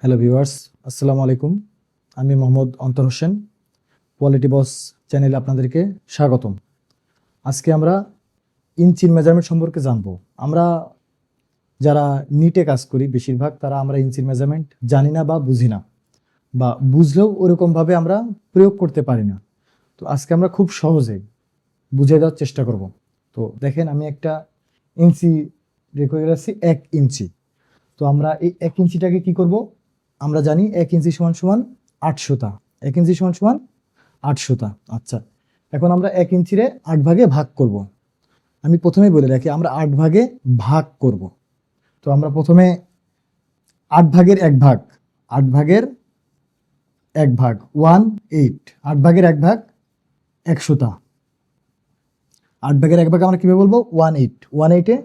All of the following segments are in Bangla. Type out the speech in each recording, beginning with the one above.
হ্যালো ভিউয়ার্স, আসসালামু আলাইকুম। আমি মোহাম্মদ অন্তর হোসেন, কোয়ালিটি বস চ্যানেলে আপনাদেরকে স্বাগতম। আজকে আমরা ইঞ্চির মেজারমেন্ট সম্পর্কে জানবো। আমরা যারা নিটে কাজ করি বেশিরভাগ তারা আমরা ইঞ্চির মেজারমেন্ট জানি না বা বুঝি না, বা বুঝলেও ওরকমভাবে আমরা প্রয়োগ করতে পারি না। তো আজকে আমরা খুব সহজে বুঝে দেওয়ার চেষ্টা করব। তো দেখেন, আমি একটা ইঞ্চি রেখে রাখছি 1 ইঞ্চি। তো আমরা এই 1 ইঞ্চিটাকে কি করব? আমরা জানি 1 ইঞ্চি সমান সমান 800টা। 1 ইঞ্চি সমান সমান 800টা। আচ্ছা, এখন আমরা 1 ইঞ্চিরে 8 ভাগে ভাগ করব। আমি প্রথমেই বলে রাখি, আমরা 8 ভাগে ভাগ করব। তো আমরা প্রথমে 8 ভাগের 1 ভাগ, 8 ভাগের 1 ভাগ 18। 8 ভাগের 1 ভাগ 100টা। 8 ভাগের 1 ভাগ আমরা কিভাবে বলবো? 18। 18-এ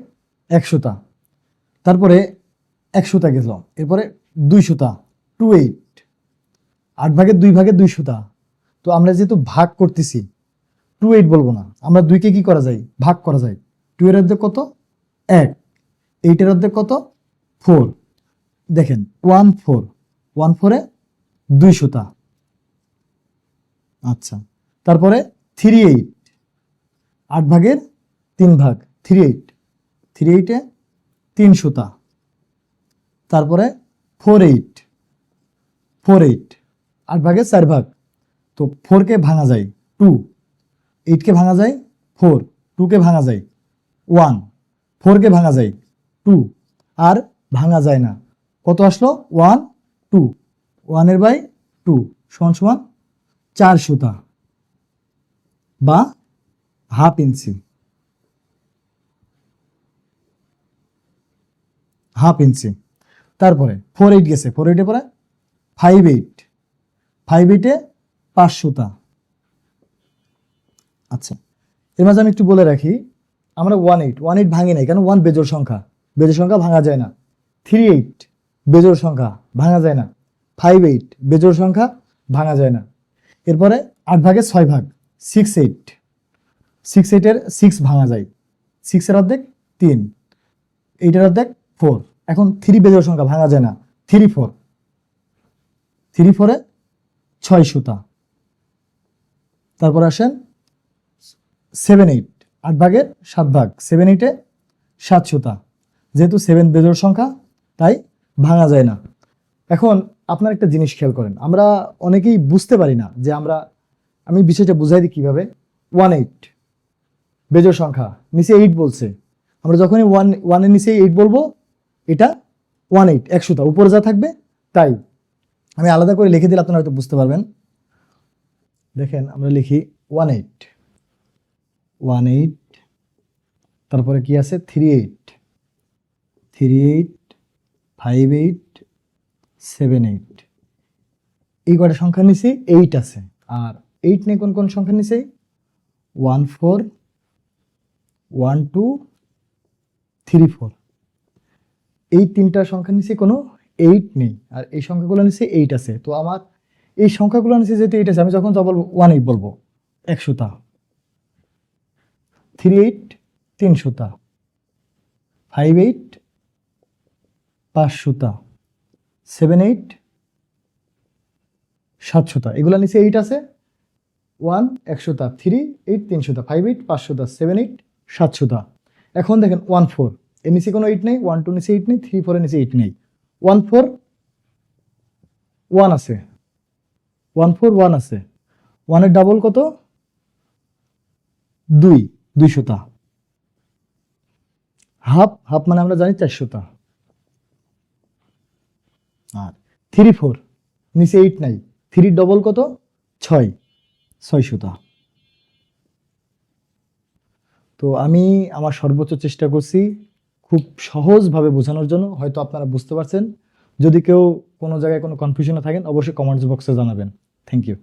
100টা। তারপরে 100টা গেল, এরপরে 200টা, 28। 8 ভাগের 2 ভাগে 200টা। তো আমরা যেহেতু ভাগ করতেছি, 28 বলবো না, আমরা 2কে কি করা যায়? ভাগ করা যায়। 2 এর অর্ধেক কত? 1। 8 এর অর্ধেক কত? 4। দেখেন 14। 14-এ 200টা। আচ্ছা, তারপরে 38। 8 ভাগের 3 ভাগ 38। 38-এ 300টা। তারপরে 48। 48 8 ভাগের 4 ভাগ। তো 4-কে ভাঙা যায় 2, 8-কে ভাঙা যায় 4, 2-কে ভাঙা যায় 1, 4-কে ভাঙা যায় 2, আর ভাঙা যায় না। কত আসলো? 1 2। 1 বাই 2 সমান সমান 400টা বা হাফ ইঞ্চি। Half inch. তারপরে 48 গেছে, 48-এ পরে 58। 58-এ 500টা। আচ্ছা, এর মাঝে আমি একটু বলে রাখি, আমরা 18 ভাঙি নাই, কেন? 1 বেজোড় সংখ্যা, বেজোড় সংখ্যা ভাঙা যায় না। 38 বেজোড় সংখ্যা, ভাঙা যায় না। 58 বেজোড় সংখ্যা, ভাঙা যায় না। এরপরে 8 ভাগের 6 ভাগ 68। 68-এর 6 ভাঙা যায়। 6 এর অর্ধেক 3, 8 এর অর্ধেক 4। এখন 3 বেজোড় সংখ্যা, ভাঙা যায় না। 34। 34-এ 600টা। তারপর আসেন 78। 8 ভাগের 7 ভাগ 78-এ 700টা। যেহেতু 7 বেজোড় সংখ্যা, তাই ভাঙা যায় না। এখন আপনার একটা জিনিস খেয়াল করেন, আমরা অনেকেই বুঝতে পারি না যে আমি বিষয়টা বুঝাই দিই কিভাবে। 18 বেজোড় সংখ্যা, নিচে 8 বলছে। আমরা যখনই 1 এর নিচে 8 বলবো, এটা 18 100টা, উপরে যা থাকবে তাই। আমি আলাদা করে লিখে দিলে আপনারা হয়তো বুঝতে পারবেন। দেখেন, আমরা লিখি 18, 18, তারপরে কি আছে? 38, 38, 58, 78। এই কয়টা সংখ্যা নিচে 8 আছে। আর 8 নিয়ে কোন কোন সংখ্যা নিচে? 14, 12, 34। এই 3টা সংখ্যা নিচে কোনো 8 নেই, আর এই সংখ্যাগুলো নিচে 8 আছে। তো আমার এই সংখ্যাগুলো নিচে যেহেতু 8 আছে, আমি যখন যা বলবো 18 বলবো 100টা। 38 300টা, 58 500টা, 78 700টা। এগুলো নিচে 8 আছে। 1 100টা, 38 300টা, 58 500টা, 78 700টা। এখন দেখেন 14, এর নিচে কোনো 8 নেই। 1 2 নিচে 8 নেই, 3 4 এর নিচে 8 নেই। 14 1 আছে, 14 1 আছে। 1 এর ডাবল কত? 2, 200টা। হাফ, হাফ মানে আমরা জানি 400টা। আর 3 4 নিচে 8 নাই, 3 ডবল কত? 6, 600টা। তো আমি আমার সর্বোচ্চ চেষ্টা করছি খুব সহজভাবে বোঝানোর জন্য। হয়তো আপনারা বুঝতে পারছেন। যদি কেউ কোনো জায়গায় কোনো কনফিউশনে থাকেন, অবশ্যই কমেন্টস বক্সে জানাবেন। Thank you.